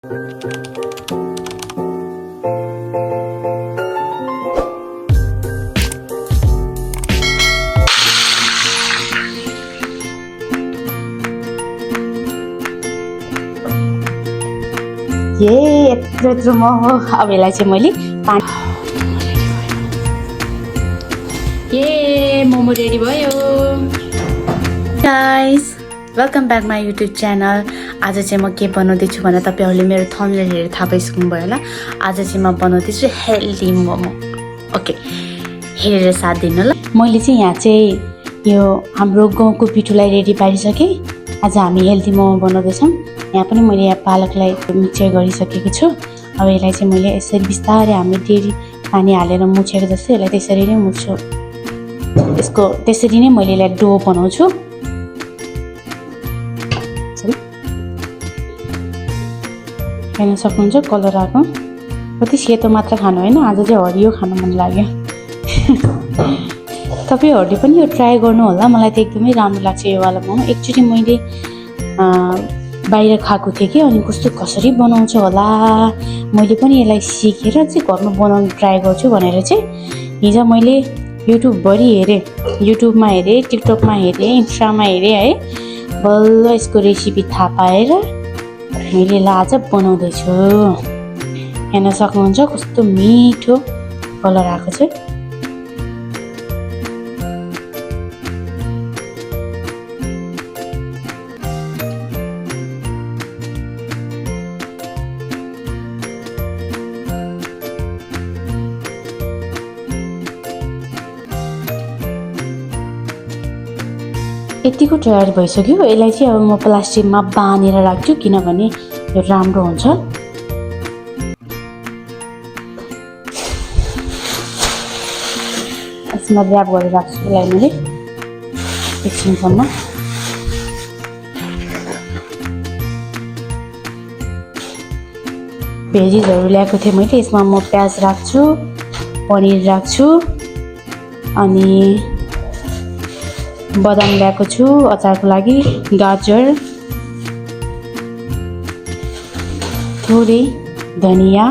यत्रो म हो। अब यसलाई चाहिँ मैले पानी मोमो रेडी भयो। Guys welcome back my YouTube channel. आज चाहिँ म के बनाउँदैछु भनेर तपाईँहरूले मेरो थम्बनेल हेरेर थाहा पाइसक्नुभयो होला। आज चाहिँ म बनाउँदैछु हेल्दी मोमो। ओके, हेरेर साथ दिनु ल। मैले चाहिँ यहाँ चाहिँ यो हाम्रो गहुँको पिठोलाई रेडी पारिसकेँ। आज हामी हेल्दी मोमो बनाउँदैछौँ। यहाँ पनि मैले यहाँ पालकलाई मिक्सचर गरिसकेको छु। अब यसलाई चाहिँ मैले यसरी बिस्तारै हामी डेरी पानी हालेर मुछेको जस्तै यसलाई त्यसरी नै मुछ्छु। यसको त्यसरी नै मैले यसलाई डो बनाउँछु। हेर्न सक्नुहुन्छ कलर आएको। कति सेतो मात्र खानु होइन, आज चाहिँ हरियो खानु मन लाग्यो। तपाईँहरूले पनि यो ट्राई गर्नु होला। मलाई त एकदमै राम्रो लाग्छ यो वाला मोमो। एकचोटि मैले बाहिर खाएको थिएँ कि, अनि कस्तो कसरी बनाउँछ होला, मैले पनि यसलाई सिकेर चाहिँ घरमा बनाउनु ट्राई गर्छु भनेर चाहिँ हिजो मैले युट्युबभरि हेरेँ, युट्युबमा हेरेँ, टिकटकमा हेरेँ, इन्स्टामा हेरेँ है। बल्ल यसको रेसिपी थाहा पाएर मैले आज बनाउँदैछु। हेर्न सक्नुहुन्छ कस्तो मिठो कलर आएको छ। यतिको तयार भइसक्यो। यसलाई चाहिँ अब म प्लास्टिकमा बाँधेर राख्छु, किनभने यो राम्रो हुन्छ। यसमा ऱ्याप गरेर राख्छु यसलाई मैले एकछिनसम्म। भेजिसहरू ल्याएको थिएँ मैले। यसमा म प्याज राख्छु, पनिर राख्छु, अनि बदाम ल्याएको छु अचारको लागि, गाजर, थोरै धनिया,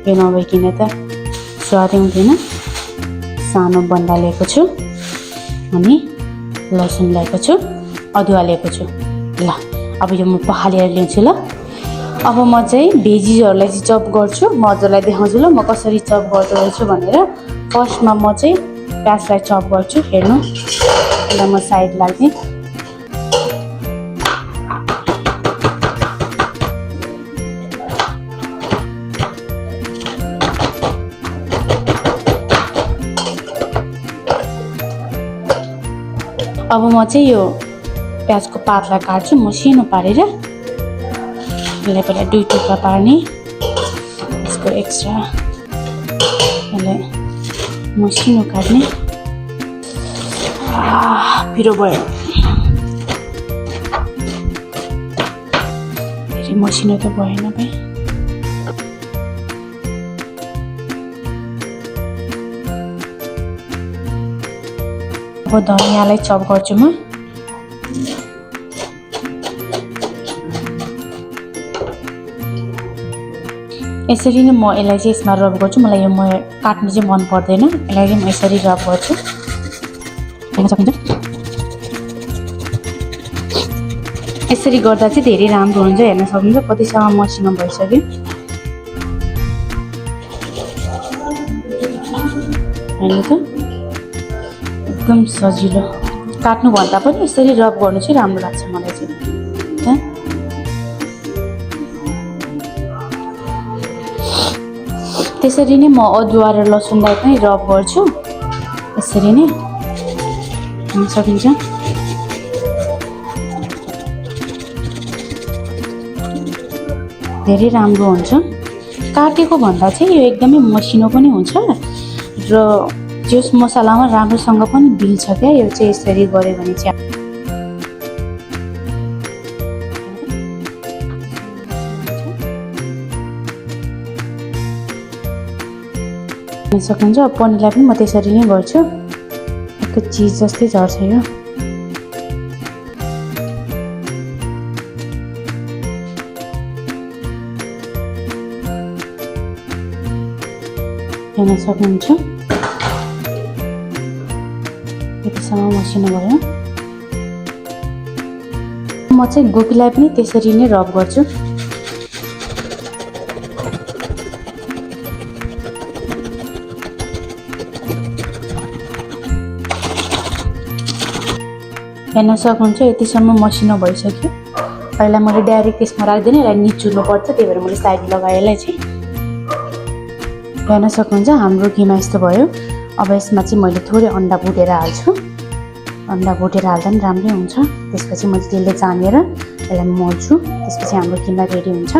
यो नभइकन त स्वादै हुँदैन, सानो बन्दा ल्याएको छु, अनि लसुन ल्याएको छु, अदुवा ल्याएको छु। ल अब यो म पखालेर ल्याउँछु ल। अब म चाहिँ भेजिसहरूलाई चाहिँ चप गर्छु। म हजुरलाई देखाउँछु ल म कसरी चप गर्दो रहेछु भनेर। फर्स्टमा म चाहिँ प्याजलाई चप गर्छु। हेर्नु, यसलाई म साइड लाग्दिएँ। अब म चाहिँ यो प्याजको पातलाई काट्छु मसिनो पारेर। यसलाई पहिला 2 टुक्रा पार्ने, यसको एक्स्ट्रा यसलाई मसिनो काट्ने। पिरो भयो, फेरि मसिनो त भएन भाइ। अब धनियाँलाई चप गर्छु म। यसरी नै म यसलाई चाहिँ यसमा रब गर्छु। मलाई यो म काट्नु चाहिँ मन पर्दैन, यसलाई चाहिँ म यसरी रब गर्छु। हेर्न सक्नुहुन्छ यसरी गर्दा चाहिँ धेरै राम्रो हुन्छ। हेर्न सक्नुहुन्छ कतिसम्म मसिनो भइसक्यो। हेर्नु त एकदम सजिलो। काट्नुभन्दा पनि यसरी रब गर्नु चाहिँ राम्रो लाग्छ मलाई चाहिँ। त्यसरी नै म अदुवा र लसुनलाई पनि रब गर्छु। यसरी नै हेर्न सकिन्छ। धेरै राम्रो हुन्छ। काटेको भन्दा चाहिँ यो एकदमै मसिनो पनि हुन्छ र जस मसलामा राम्रोसँग पनि बिल्छ क्या। यो चाहिँ यसरी गऱ्यो भने चाहिँ हेर्न सक्नुहुन्छ। अब पनिरलाई पनि म त्यसरी नै गर्छु। एक चिज जस्तै झर्छ यो। हेर्न सक्नुहुन्छ यतिसम्म मसिनो भयो। म चाहिँ गोपीलाई पनि त्यसरी नै रब गर्छु। हेर्न सक्नुहुन्छ यतिसम्म मसिनो भइसक्यो। पहिला मैले डाइरेक्ट त्यसमा राख्दैन, यसलाई निचुर्नु पर्छ, त्यही भएर मैले साइड लगाएलाई चाहिँ। हेर्न सक्नुहुन्छ हाम्रो किमा यस्तो भयो। अब यसमा चाहिँ मैले थोरै अन्डा भुटेर हाल्छु। अन्डा भुटेर हाल्दा पनि राम्रै हुन्छ। त्यसपछि मैले त्यसले जानेर यसलाई मोल्छु, त्यसपछि हाम्रो किमा रेडी हुन्छ।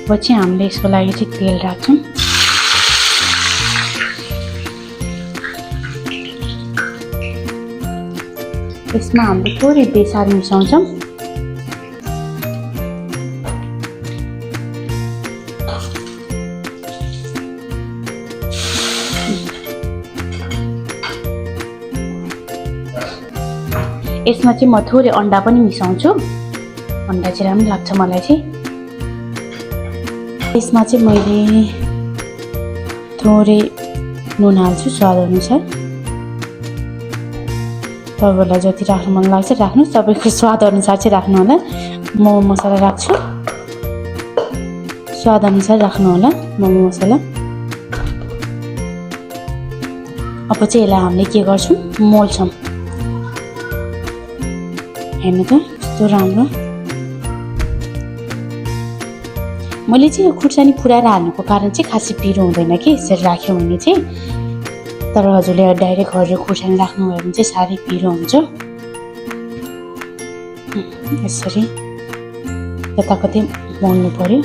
पछि हामीले यसको लागि चाहिँ तेल राख्छौँ। यसमा हामीले थोरै बेसार मिसाउँछौँ। यसमा चाहिँ म थोरै अन्डा पनि मिसाउँछु। अन्डा चाहिँ राम्रो लाग्छ मलाई चाहिँ। यसमा चाहिँ मैले थोरै नुन हाल्छु स्वाद अनुसार। तपाईँहरूलाई जति राख्नु मन लाग्छ राख्नुहोस्, तपाईँको स्वाद अनुसार चाहिँ राख्नु होला। मोमो मसला राख्छु, स्वाद अनुसार राख्नु होला मोमो मसला। अब चाहिँ यसलाई हामीले के गर्छौँ, मोल्छौँ। हेर्नु त कस्तो राम्रो। मैले चाहिँ यो खुर्सानी फुराएर हाल्नुको कारण चाहिँ खासै पिरो हुँदैन कि यसरी राख्यो भने चाहिँ। तर हजुरले डाइरेक्ट हरियो खुर्सानी राख्नुभयो भने चाहिँ साह्रै पिरो हुन्छ। यसरी यताकतै मोल्नु पर्यो।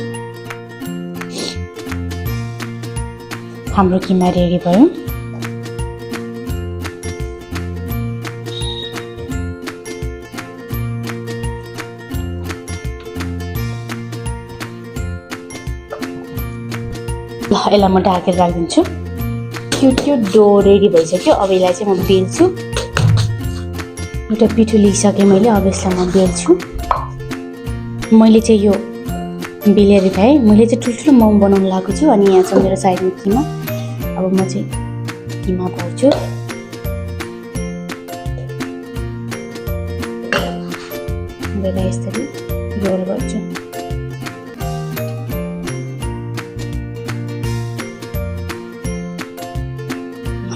हाम्रो किमा रेडी भयो। ल यसलाई म ढाकेर राखिदिन्छु। त्यो डो रेडी भइसक्यो। अब यसलाई चाहिँ म बेल्छु। एउटा पिठो लिइसकेँ मैले, अब यसलाई म बेल्छु। मैले चाहिँ यो बेलेर खाएँ। मैले चाहिँ ठुल्ठुलो मोमो बनाउनु लागेको छु। अनि यहाँ छ मेरो साइडमा किमा। अब म चाहिँ किमा भर्छु। यसलाई यसरी रोल गर्छु।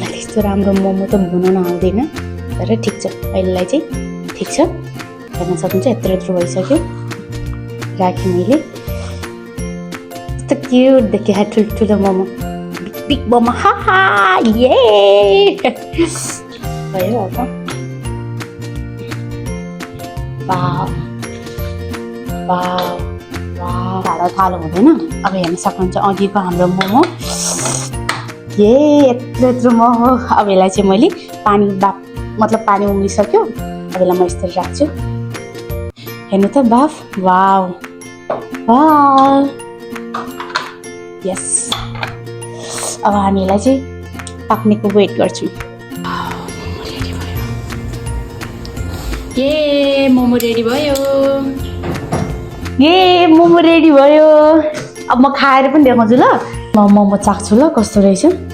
त्यस्तो राम्रो मोमो त बनाउन आउँदैन, तर ठिक छ अहिलेलाई चाहिँ ठिक छ। हेर्न सक्नुहुन्छ यत्रो यत्रो भइसक्यो। राखेँ मैले। कस्तो क्युट देखियो ठुल्ठुलो मोमो, बिग मोमो। हा ये भयो। अब वाव वाव वाव हाडा थालो हुँदैन। अब हेर्न सक्नुहुन्छ अघिको हाम्रो मोमो। यत्रो यत्रो मोमो। अब यसलाई चाहिँ मैले मतलब पानी उम्लिसक्यो। अब यसलाई म यस्तरी राख्छु। हेर्नु त बाफ। वाव वाव यस। अब हामी यसलाई चाहिँ पाक्नेको वेट गर्छौँ। ये मोमो रेडी भयो। ये मोमो रेडी भयो। अब म खाएर पनि देखाउँछु ल। म मोमो चाख्छु ल कस्तो रहेछ।